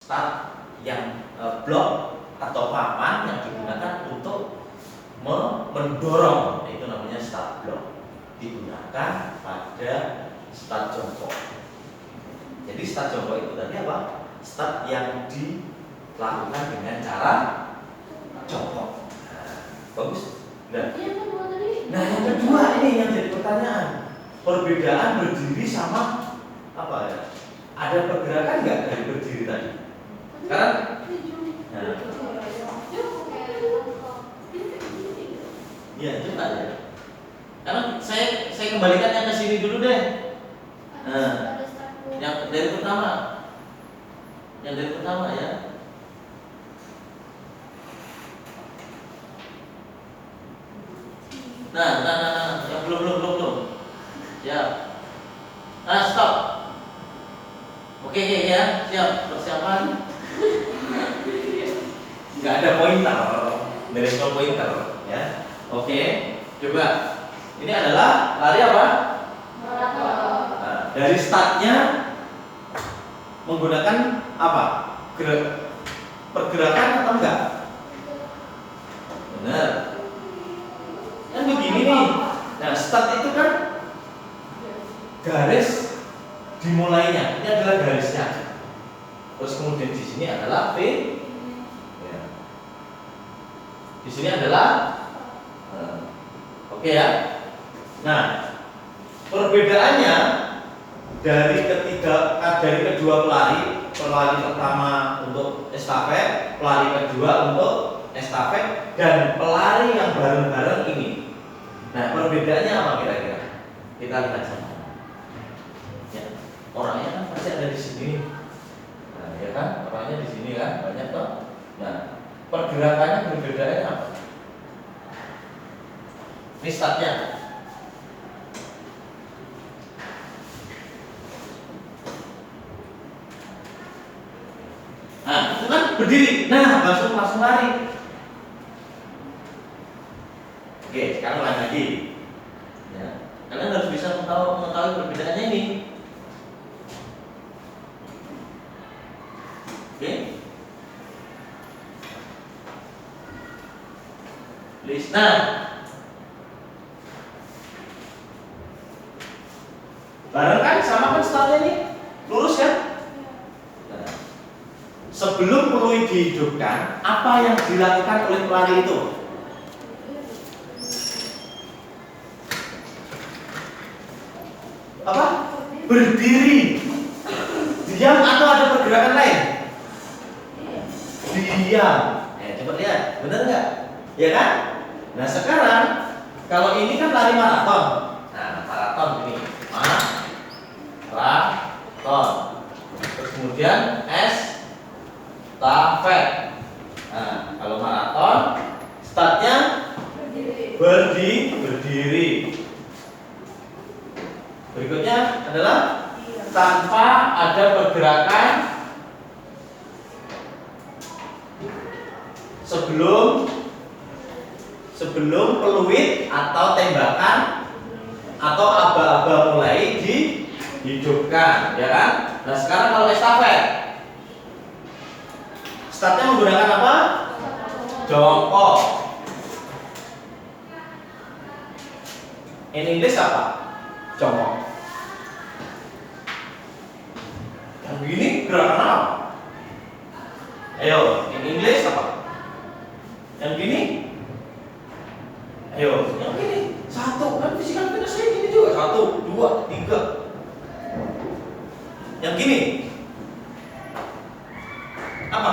start yang blok atau papan yang digunakan untuk mendorong, itu namanya start block, digunakan pada start jongkok. Jadi start jongkok itu tadi apa? Start yang dilakukan dengan cara jongkok. Nah, bagus. Nah, yang kedua ini yang jadi pertanyaan, perbedaan berdiri sama apa ya? Ada pergerakan nggak dari berdiri tadi? Sekarang, nah, ya coba ya. Karena saya kembalikan yang ke sini dulu deh. Nah, yang dari pertama ya. Nah, yang belum. Ya. Nah, stop. Oke ya, siap, persiapan. Nggak ada pointer, there is no pointer, ya. Oke, coba. Ini adalah lari apa? Nah, dari startnya menggunakan apa? Pergerakan atau enggak? Benar. Kan begini nih. Nah, start itu kan garis dimulainya. Ini adalah garisnya. Terus kemudian di sini adalah V. Ya. Di sini adalah oke ya. Nah, perbedaannya dari kedua pelari pertama untuk estafet, pelari kedua untuk estafet, dan pelari yang bareng-bareng ini. Nah, perbedaannya apa kira-kira? Kita lihat sama. Ya, orangnya kan pasti ada di sini. Nah, ya kan? Orangnya di sini kan, banyak toh. Nah, pergerakannya perbedaannya apa? Ini startnya. Nah, itu kan berdiri. Nah, langsung lari. Oke, sekarang ulang lagi. Ya, kalian harus bisa mengetahui perbedaannya ini. Oke. Please. Nah, bareng kan, sama kan startnya nih, lurus kan? Nah, sebelum peluit dihidupkan, apa yang dilakukan oleh pelari itu? Apa? Berdiri. Diam atau ada pergerakan lain? Diam. Coba lihat, benar nggak? Ya kan? Nah, sekarang kalau ini kan lari maraton. Nah, maraton ini. Maraton. Terus kemudian estafet. Nah, kalau maraton startnya berdiri. Berikutnya adalah tanpa ada pergerakan sebelum peluit atau tembakan atau aba-aba mulai dihidupkan, ya kan? Nah, sekarang kalau estafet, startnya menggunakan apa? Jongkok. In English apa? Jongkok. Yang begini gerakan apa? Ayo, in English apa? Yang gini? Ayo, yang gini. Satu, kan physical fitness kayak gini juga. 1, 2, 3. Yang gini. Apa?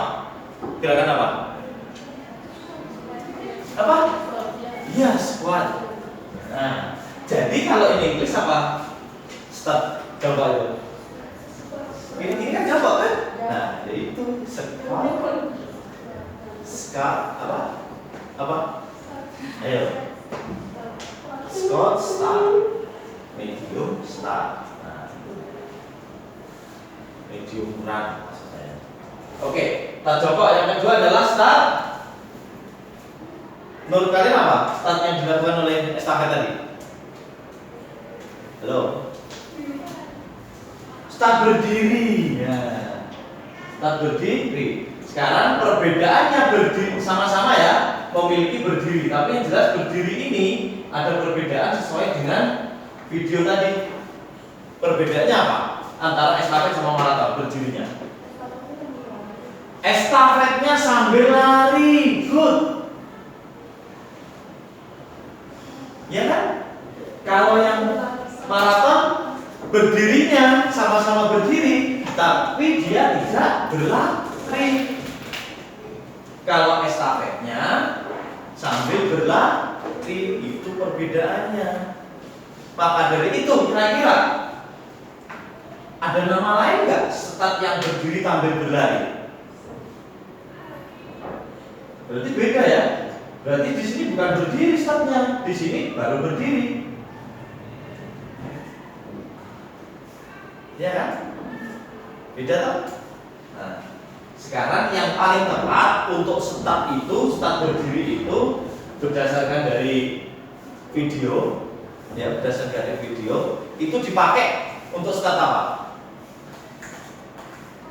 Gerakan apa? Apa? Iya, squat. Nah, jadi kalau ini English apa? Start, coba itu. Ini kan jawab kan? Nah, yaitu squat. Apa? Ayo. Squat start. Medium start. Nah, medium run maksudnya. Oke, start jongkok yang kedua adalah start. Menurut kalian apa? Start yang dilakukan oleh estafet tadi? Halo? Start berdiri. Ya. start berdiri. Sekarang perbedaannya berdiri sama-sama ya, memiliki berdiri, tapi yang jelas berdiri ini ada perbedaan sesuai dengan video tadi. Perbedaannya apa? Antara estafet sama maraton berdirinya. Estafetnya sambil lari, good. Ya kan? Kalau yang maraton berdirinya sama-sama berdiri, tapi dia tidak berlari. Kalau estafetnya sambil berlari, itu perbedaannya. Maka dari itu kira-kira ada nama lain nggak start yang berdiri sambil berlari? Berarti beda ya. Berarti di sini bukan berdiri startnya, di sini baru berdiri. Ya kan? Beda toh? Nah, sekarang yang paling tepat untuk start itu, start berdiri itu berdasarkan dari video, ya berdasarkan dari video itu dipakai untuk start apa?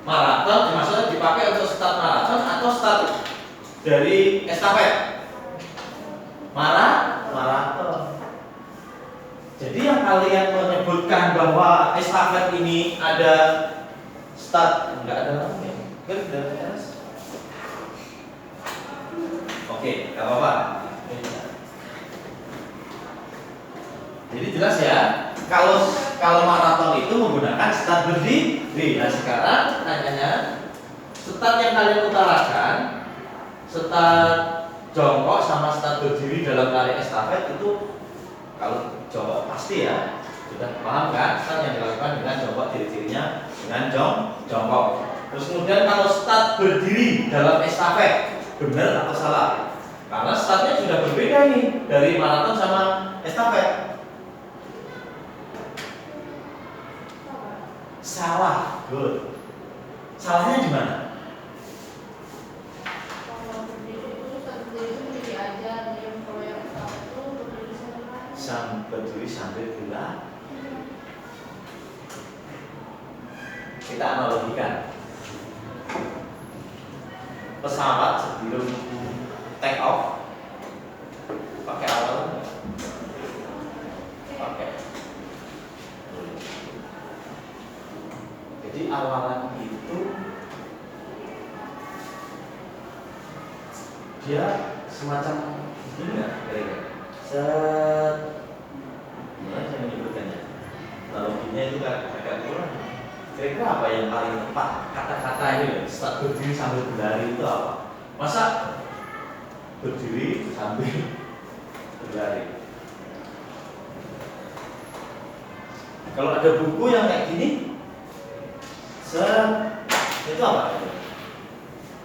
Maraton, maksudnya dipakai untuk start maraton atau start dari estafet? Maraton. Jadi yang kalian menyebutkan bahwa estafet ini ada start, enggak ada namanya. Oke, enggak apa-apa. Jadi jelas ya. Kalau maraton itu menggunakan start berdiri. Nah sekarang pertanyaannya, start yang kalian utarakan, start jongkok sama start berdiri dalam lari estafet itu, kalau jongkok pasti ya sudah paham kan? Start yang dilakukan dengan jongkok, ciri-cirinya dengan jongkok. Terus kemudian kalau start berdiri dalam estafet, benar atau salah? Karena startnya sudah berbeda nih dari maraton sama estafet. Salah, good. Salahnya di mana? Berdiri sambil berlari. Kita analogikan pesawat sebelum take off pakai awalan, pakai. Jadi awalan itu dia semacam begini nggak kira-kira? Gimana saya menyebutkannya? Analoginya itu agak kurang. Kira-kira apa yang paling tepat? Kata-kata ini start berdiri sambil berlari itu apa? Masa berdiri sambil berlari? Kalau ada buku yang kayak gini, itu apa?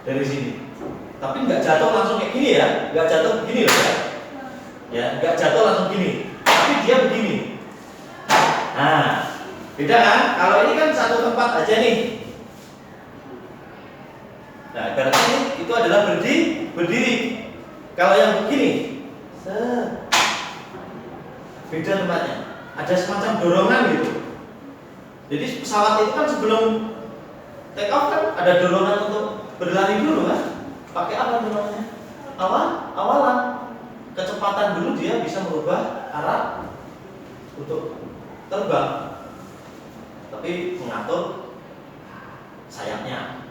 Dari sini. Tapi nggak jatuh langsung kayak gini ya, nggak jatuh begini loh ya. Ya, nggak jatuh langsung gini. Tapi dia begini. Nah, beda kan? Kalau ini kan satu tempat aja nih. Nah, berarti itu adalah berdiri. Kalau yang begini, beda tempatnya. Ada semacam dorongan gitu. Jadi pesawat itu kan sebelum take off kan ada dorongan untuk berlari dulu kan? Pakai apa dorongannya? Awalan. Kecepatan dulu dia bisa merubah arah untuk terbang, tapi mengatur sayapnya.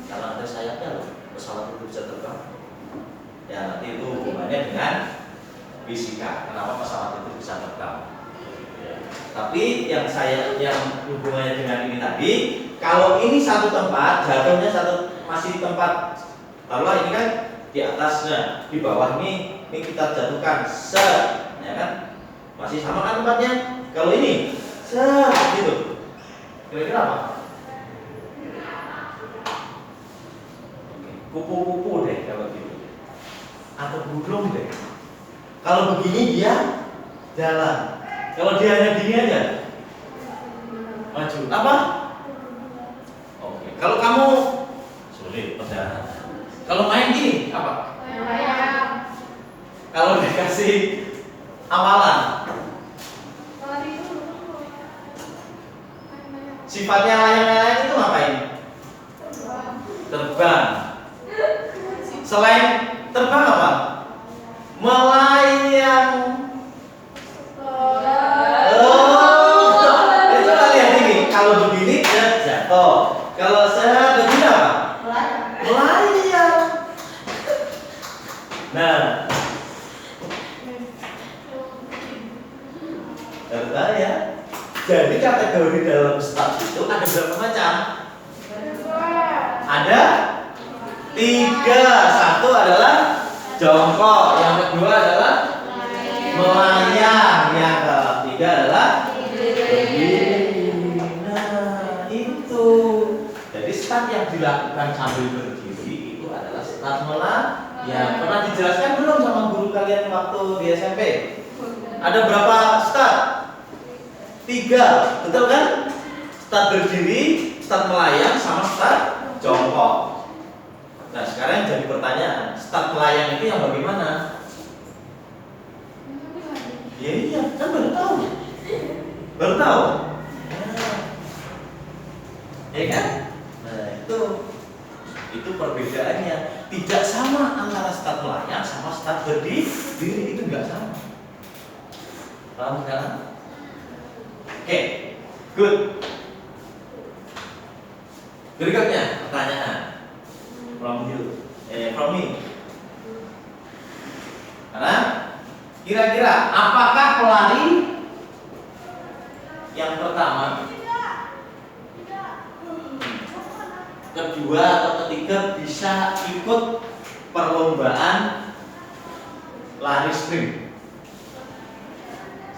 Kalau ada sayapnya loh, pesawat itu bisa terbang. Ya nanti itu hubungannya dengan fisika. Kenapa pesawat itu bisa terbang? Ya. Tapi yang hubungannya dengan ini tadi, kalau ini satu tempat, jatuhnya masih di tempat. Taruhlah ini kan di atasnya, di bawah ini kita jatuhkan ya kan? Masih sama kan tempatnya? Kalau ini gitu. Kira-kira apa? Kupu-kupu deh kalau gitu. Atau burung deh. Kalau begini dia jalan. Kalau dia hanya gini aja, maju. Apa? Oke. Kalau kamu sulit perjalanan. Kalau main gini apa? Kalau dikasih amalan, sifatnya layang-layang itu ngapain? Terbang. Selain terbang apa? Melayang. Coba lihat ini. Kalau begini dia jatuh. Kalau saya begini apa? Melayang. Nah, tahu ya. Jadi kategori dalam stat itu ada berapa macam? Ada 3. Satu adalah jongkok, yang kedua adalah melayang, yang ketiga adalah berdiri. Nah, itu. Jadi stat yang dilakukan sambil berdiri itu adalah stat melayang. Pernah dijelaskan belum sama guru kalian waktu di SMP? Ada berapa stat? 3, betul kan? Stat berdiri, stat melayang, sama stat jongkok. Nah, sekarang jadi pertanyaan, stat melayang itu yang bagaimana? Ya iya, kan baru tahu. Baru tahu? Ya kan? Nah, itu perbedaannya. Tidak sama antara stat melayang sama stat berdiri, itu enggak sama. Paham sekarang? Oke, good. Berikutnya pertanyaan from me. Karena kira-kira apakah pelari yang pertama, kedua atau ketiga bisa ikut perlombaan lari sprint?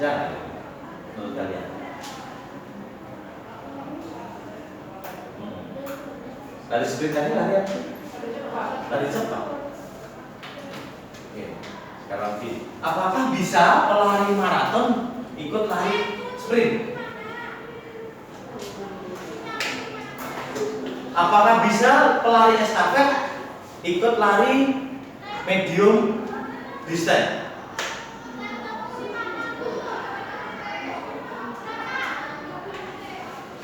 Jangan, menurut kalian? Lari sprint tadi lari apa? Lari cepat. Oke, sekarang begini. Apakah bisa pelari maraton ikut lari sprint? Apakah bisa pelari estafet ikut lari medium distance?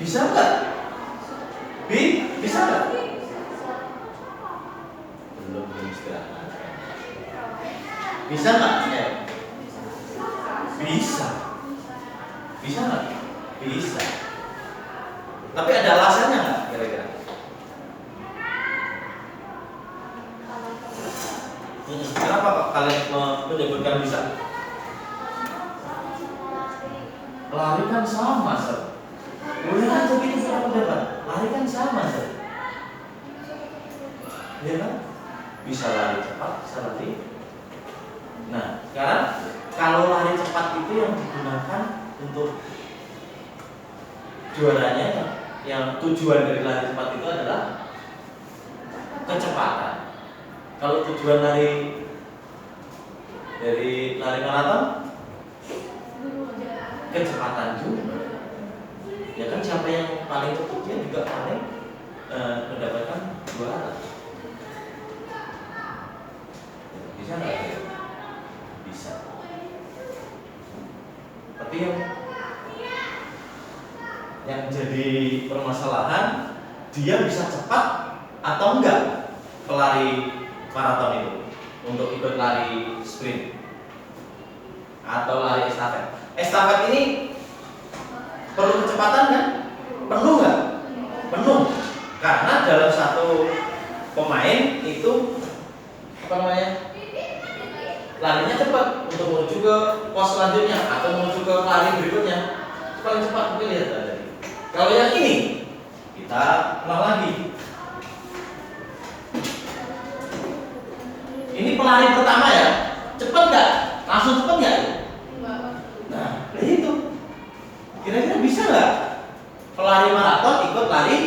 Bisa nggak? Bisa nggak? Belum istirahat. Bisa nggak? Bisa. Bisa nggak? Bisa. Tapi ada alasannya nggak kira-kira? Kenapa kalian menyebutkan bisa? Lari kan sama, Sir. Boleh aja gitu kita pendapat. Lari kan sama, Sir. Ya kan? Bisa lari cepat, bisa lari. Nah, sekarang kalau lari cepat itu yang digunakan untuk juaranya, yang tujuan dari lari cepat itu adalah kecepatan. Kalau tujuan dari lari maraton, kecepatan juga. Ya kan, siapa yang paling cepat dia juga paling mendapatkan juara. Bisa nggak? Bisa. Tapi yang jadi permasalahan, dia bisa cepat atau enggak pelari maraton itu untuk ikut lari sprint atau lari estafet. Estafet ini perlu kecepatan kan? Penuh nggak? Penuh. Karena dalam satu pemain itu apa namanya? Larinya cepat untuk menuju ke pos selanjutnya atau menuju ke lari berikutnya. Paling cepat mungkin lihat tadi. Kalau yang ini kita ulang lagi. Ini pelari pertama ya, cepat nggak? Langsung cepat nggak? Nah, itu kira-kira bisa nggak pelari maraton ikut lari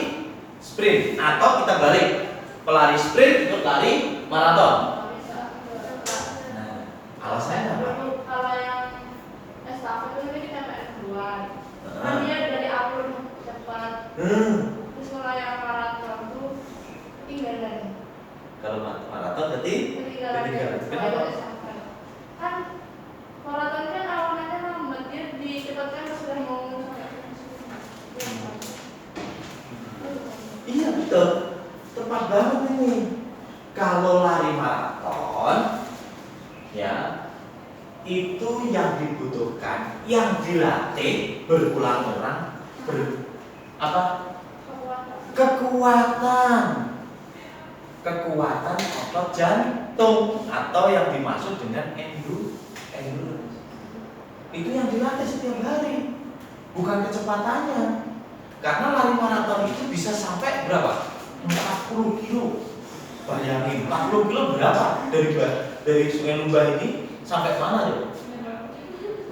sprint, atau kita balik, pelari sprint ikut lari maraton? Nah, alasannya apa? Kalau yang estafet itu kita main duluan, kan dia dari alur cepat. Terus kalau yang maraton tuh ketinggalan. Kalau maraton ketinggalan. Kenapa? Kan maraton kan awalnya lambat, dia dicepatkan sudah mau Iya betul. cepat banget ini. Kalau lari maraton, ya itu yang dibutuhkan, yang dilatih berulang-ulang, kekuatan otot jantung atau yang dimaksud dengan endurance. Itu yang dilatih setiap hari, bukan kecepatannya. Karena lari maraton itu bisa sampai berapa? 40 kilo. Bayangin, 40 kilo berapa? Dari Sungai Lumbah ini sampai mana ya?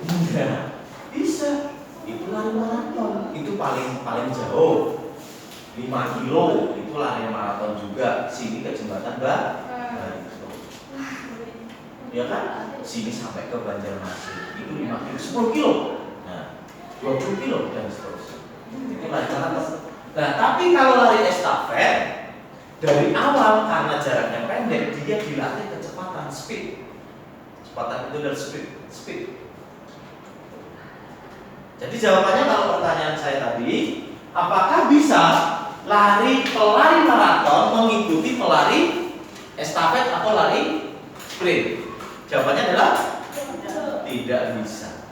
Enggak bisa. Itu lari maraton. Itu paling jauh. 5 kilo itu lari maraton juga. Sini ke jembatan Barito. Ya kan? Sini sampai ke Banjarmasin. Itu 5 kilo, 10 kilo. Nah, 20 kilo dan seterusnya. Itu lari maraton. Nah, tapi kalau lari estafet dari awal karena jaraknya pendek, dia dilatih kecepatan, speed. Kecepatan itu dari speed. Jadi jawabannya kalau pertanyaan saya tadi, apakah bisa pelari maraton mengikuti pelari estafet atau lari sprint? Jawabannya adalah tidak bisa.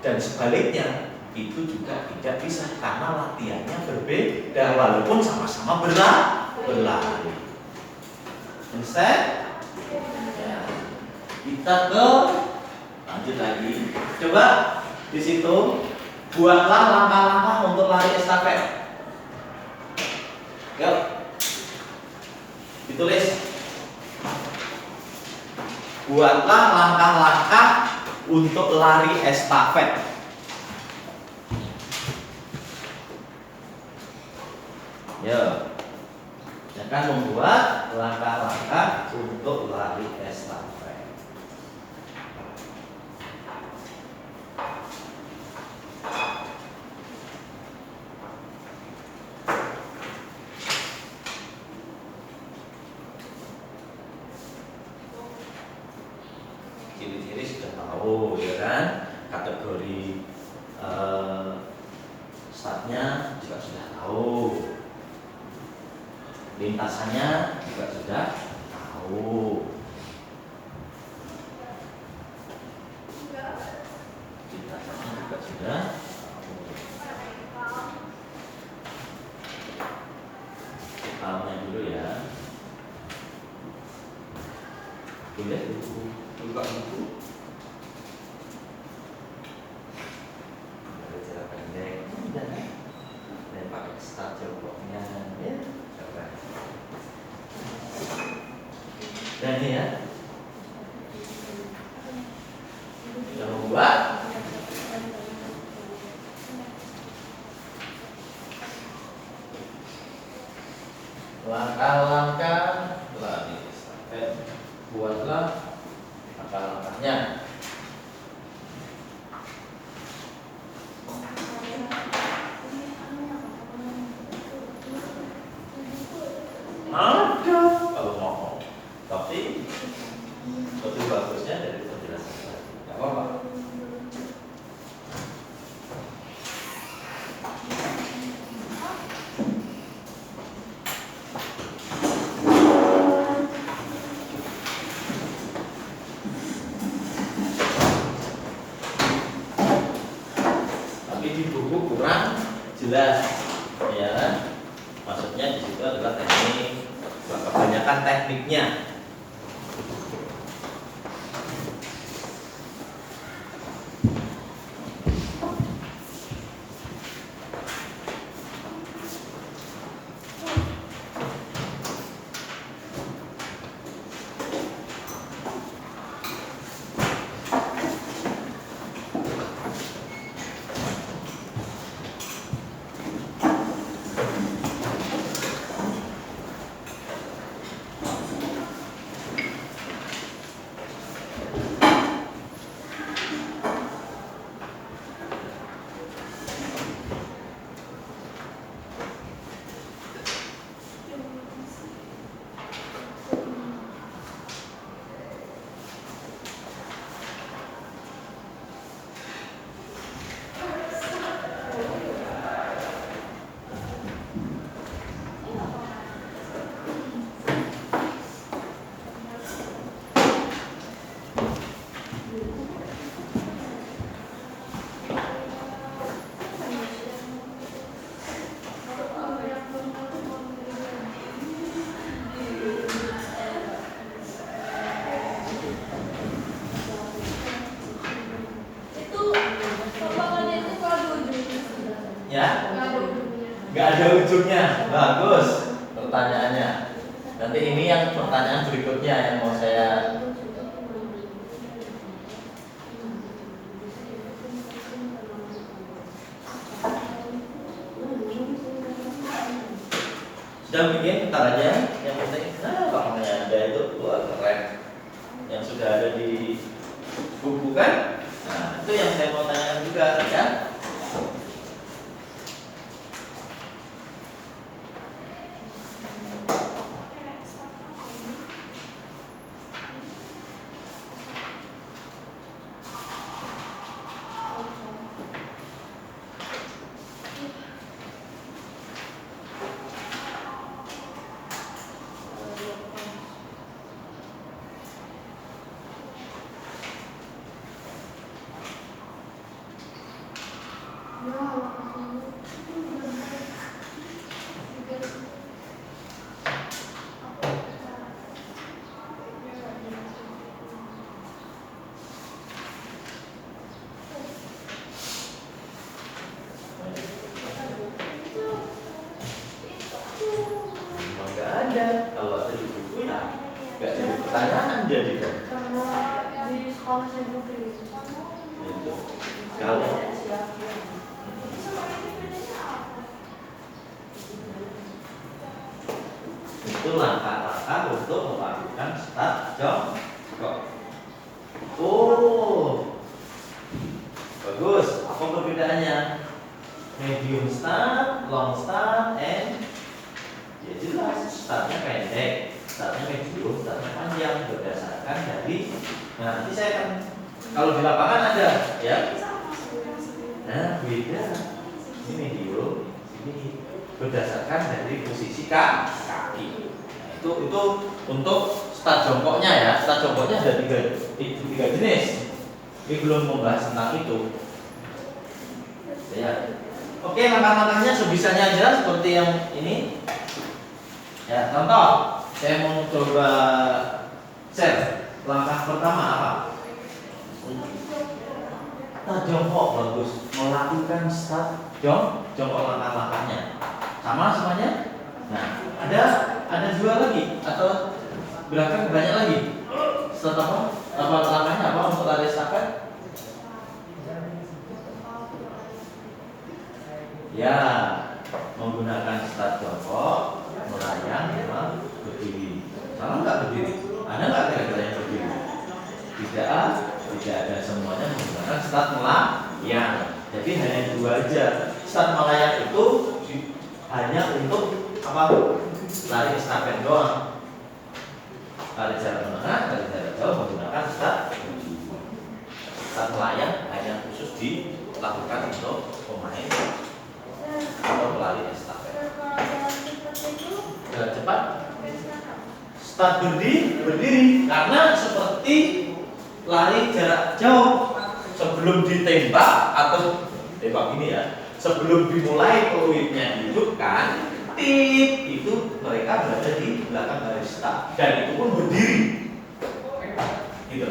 Dan sebaliknya, itu juga tidak bisa karena latihannya berbeda walaupun sama-sama berlari. Understand? Ya. Kita lanjut lagi. Coba di situ buatlah langkah-langkah untuk lari estafet. Yuk. Ditulis. Buatlah langkah-langkah untuk lari estafet. Ya, akan membuat langkah-langkah untuk lari estafet. Ciri-ciri sudah tahu, ya kan? Kategori startnya juga sudah tahu. Lintasannya juga sudah tahu. Lintasannya juga sudah tahu. Tahunya dulu ya. Boleh buka buku. Ada jarak pendek dan pakai start jawabnya ya. Dan ini ya, kita membuat langkah-langkah lari estafet. Buatlah langkah-langkahnya. Ada kalau mau, tapi lebih bagusnya dari penjelasan tadi. Tidak apa-apa. Tapi di buku kurang jelas, ya. Maksudnya di situ adalah teknik, kebanyakan tekniknya. ada ujungnya. Bagus pertanyaannya. Nanti ini yang pertanyaan berikutnya yang mau saya. Sudah bikin, ntar aja. Yang penting, namanya ada itu, wah keren. Yang sudah ada di buku kan? Nah, itu yang saya mau tanyakan juga, ya. Kalau ada di buku ya nggak jadi pertanyaan jadi kan. Di sekolah saya juga Itu. Kalau itu langkah-langkah untuk melakukan start jongkok. Oh, bagus. Apa perbedaannya? Medium start, long start, and ya jelas startnya pendek, startnya medium, startnya panjang berdasarkan dari. Nah, nanti saya akan kalau di lapangan ada ya. Nah, beda. Ini medium, ini berdasarkan dari posisi kaki. Nah, itu untuk start jongkoknya ya. Start jongkoknya ada tiga jenis. Ini belum membahas tentang itu. Ya. Oke, langkah-langkahnya sebisanya aja seperti yang ini. Ya, contoh, saya mau coba share. Langkah pertama apa? Start jongkok, bagus. Melakukan start jongkok langkah-langkahnya. Sama semuanya? Nah, ada dua lagi atau gerakan banyak lagi. Start apa? Apa langkahnya apa untuk lari estafet? Ya, menggunakan start jongkok, melayang, berdiri. Salah nggak berdiri? Ada nggak kira-kira yang berdiri? Tidak ada, semuanya menggunakan start melayang. Jadi hanya dua aja. Start melayang itu hanya untuk apa? Lari estafet doang. Lari jarak menengah, lari jarak jauh menggunakan start. Start melayang hanya khusus dilakukan untuk pemain atau pelari estafet. Cepat. Start berdiri karena seperti lari jarak jauh sebelum ditembak atau tembak ini ya. Sebelum dimulai peluitnya dihidupkan, tip itu mereka berada di belakang garis start dan itu pun berdiri. Gitu.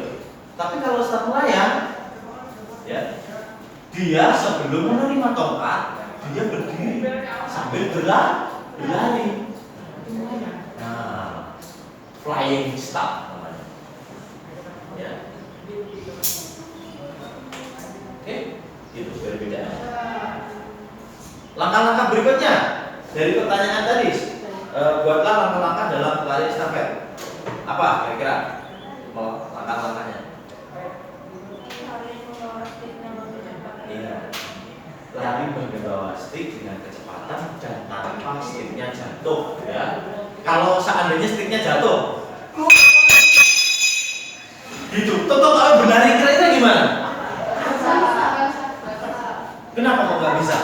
Tapi kalau start melayang, ya, dia sebelum menerima tongkat dia berdiri sambil berlari. Nah, flying start namanya. Ya. Oke, itu berbeda. Langkah-langkah berikutnya dari pertanyaan tadi, buatlah langkah-langkah dalam lari estafet. Apa kira-kira langkah-langkahnya? Iya. Lari menggawa stick dengan kecepatan dan tanpa sticknya jatuh, ya. Kalau seandainya sticknya jatuh, gitu. Toto kalau benar kira-kira gimana? Kenapa kok nggak bisa?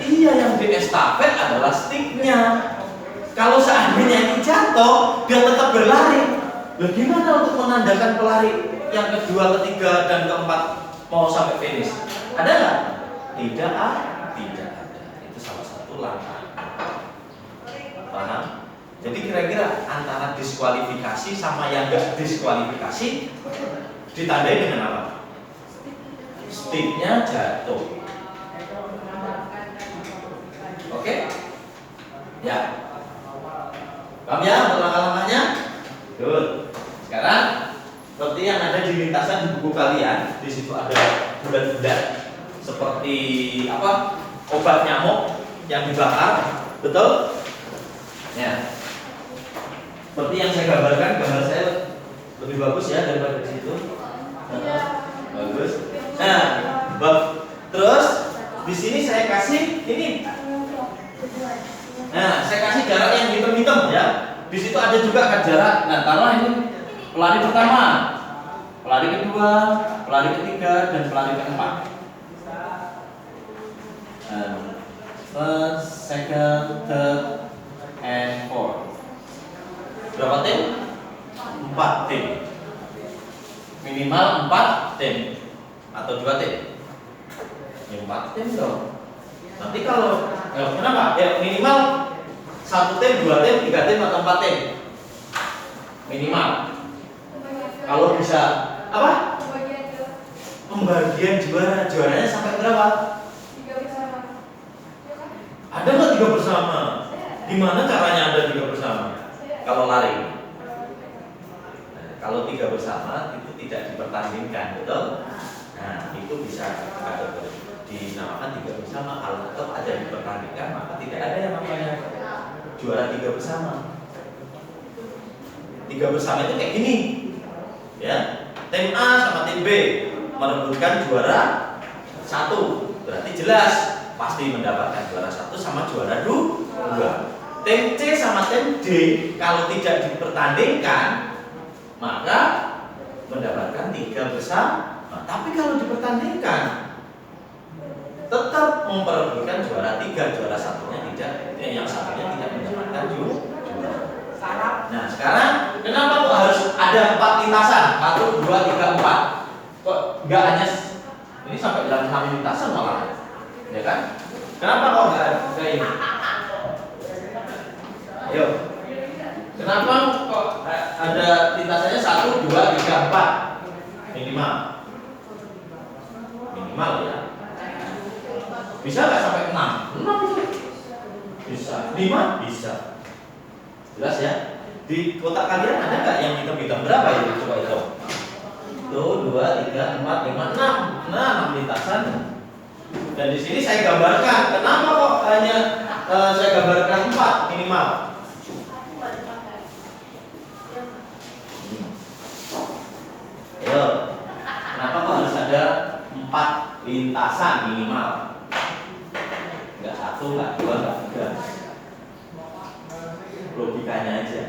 Iya, yang di estafet adalah sticknya. Kalau seandainya ini jatuh, dia tetap berlari. Bagaimana untuk menandakan pelari yang kedua, ketiga, dan keempat mau sampai finish? Ada nggak? Tidak ada. Itu salah satu langkah. Paham? Jadi kira-kira antara diskualifikasi sama yang nggak diskualifikasi ditandai dengan apa? Sticknya jatuh. Ya. Paham ya untuk langkah-langkahnya? Good. Sekarang seperti yang ada di lintasan di buku kalian, di situ ada bulat-bulat seperti apa? Obat nyamuk yang dibakar, betul? Ya. Seperti yang saya gambarkan, gambar saya lebih bagus ya daripada di situ. Bagus. Nah, terus di sini saya kasih ini. Nah, saya kasih jarak yang hitam-hitam ya. Di situ ada juga kan jarak. Nah, taruhlah ini pelari pertama, pelari kedua, pelari ketiga, dan pelari keempat. First, second, third, and fourth. Berapa tim? 4 tim. Minimal 4 tim atau 2 tim. Ya, 4 tim dong. Nanti kalau kenapa? Ya minimal 1 tim, 2 tim, 3 tim atau 4 tim. Minimal. Kalau bisa apa? Pembagian juara. Juaranya sampai berapa? 3 bersama. Ada nggak 3 bersama? Gimana caranya ada 3 bersama? Kalau lari. Nah, kalau 3 bersama itu tidak dipertandingkan, betul? Nah, itu bisa ada dinamakan 3 bersama. Kalau tetap ada dipertandingkan, maka tidak ada yang namanya juara 3 bersama. 3 bersama itu kayak gini, ya. Tim A sama tim B merebutkan juara 1, berarti jelas pasti mendapatkan juara 1 sama juara 2. Tim C sama tim D kalau tidak dipertandingkan maka mendapatkan 3 bersama. Nah, tapi kalau dipertandingkan tetap memperebutkan juara 3, juara 1-nya tidak, yang satunya tidak mendapatkan juara. Nah, sekarang kenapa kok harus ada 4 lintasan? 1, 2, 3, 4. Kok enggak hanya ini sampai dalam 6 lintasan malah? Ya kan? Kenapa kok enggak kayak ini? Ayo. Kenapa kok ada lintasannya 1, 2, 3, 4? Minimal. Minimal ya. Bisa nggak sampai 6? 6 itu bisa. 5 bisa. Jelas ya? Di kotak kalian ada nggak yang hitam-hitam berapa ya? Coba hitung. 1, 2, 3, 4, 5, 6. Nah, 6 lintasan. Dan di sini saya gambarkan. Kenapa kok hanya saya gambarkan 4 minimal? Ayo. Kenapa kok harus ada 4 lintasan minimal? Enggak 1, enggak 2, enggak 3. Logikanya aja.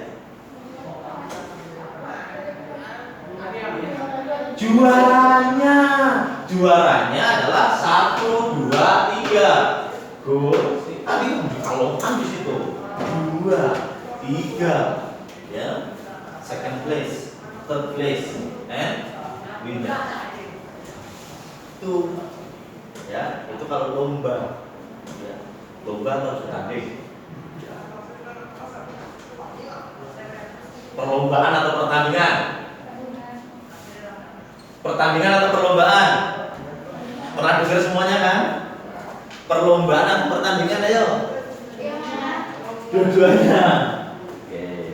Juaranya adalah 1, 2, 3. Gol. Tadi dikalungkan di situ. 2, 3. Ya. Second place, third place, and winner. Itu ya, itu kalau lomba. Ya. Lomba harus bertanding. Perlombaan atau pertandingan? Pertandingan atau perlombaan? Pernah dengar semuanya kan? Perlombaan atau pertandingan, ayo? Dua-duanya. Oke.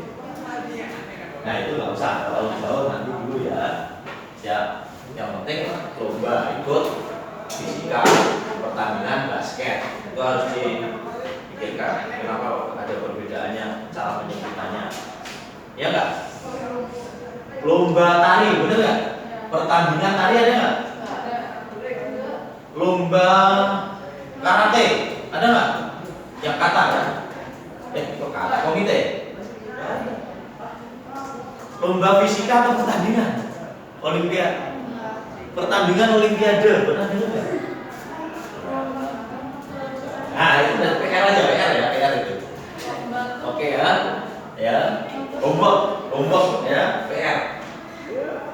Nah itu nggak usah, kalau jauh nanti dulu ya. Siap. Yang penting lomba ikut fisika, pertandingan basket itu harus dipikirkan. Kenapa ada perbedaannya cara penyebutannya? Ya enggak? Lomba tari, bener nggak? Pertandingan tari ada nggak? Lomba karate ada nggak? Yang kata ya? Kok kata? Komite? Lomba fisika atau pertandingan? Olimpiade? Pertandingan olimpiade, pernah dengar nggak? Nah itu dari PR aja, PR ya, PR itu. Oke ya, ya. Lombok ya, PR.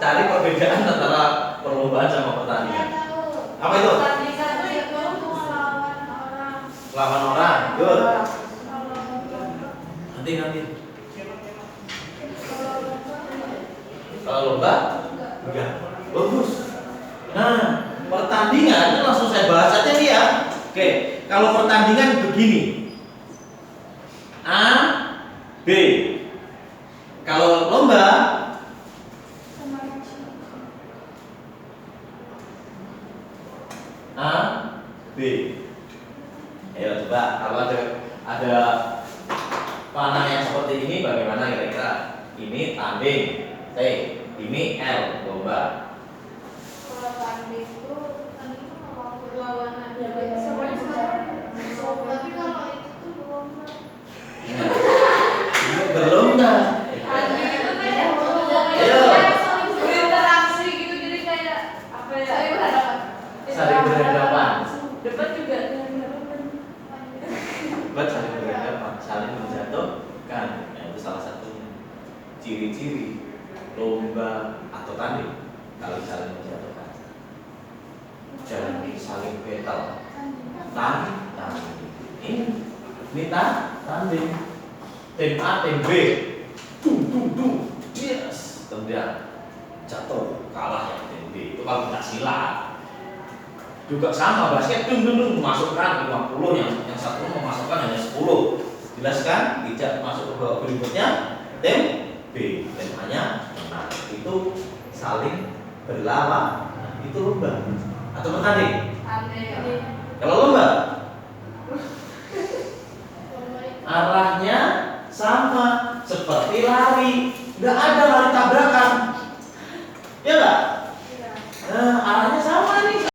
Cari perbedaan antara perlombaan sama pertandingan. Apa itu? Lawan orang. Good. Nanti. Kalau lomba, enggak. Bagus. Nah, pertandingan ini langsung saya bahas aja nih ya. Oke, kalau pertandingan begini. B. Kalau lomba A, B. Ayo coba kalau ada panah yang seperti ini bagaimana kira-kira? Ini tanding T, ini L lomba. Kalau tanding itu kalau berlawanan ya tapi kalau itu tuh lomba. Ini berlomba. Tanding itu kayak Ayo. berinteraksi gitu jadi kayak apa ya? Saling berhadapan. Debat juga dengan berhadapan. Buat saling berhadapan, saling menjatuhkan. Nah, itu salah satunya. Ciri-ciri lomba atau tanding kalau saling menjatuhkan. Jangan saling battle. Tanding. Ini tanding. Tim A, tim B. Dung. Yes. Kemudian jatuh kalah yang tim B. Itu kalau kita silat. Juga sama basket dung masukkan 50 yang satu memasukkan hanya 10. Jelas kan? Tidak masuk ke babak berikutnya tim B. Tim A-nya menang. Itu saling berlawan. Nah, itu lomba atau bertanding. Kalau lomba arahnya sama seperti lari. Enggak ada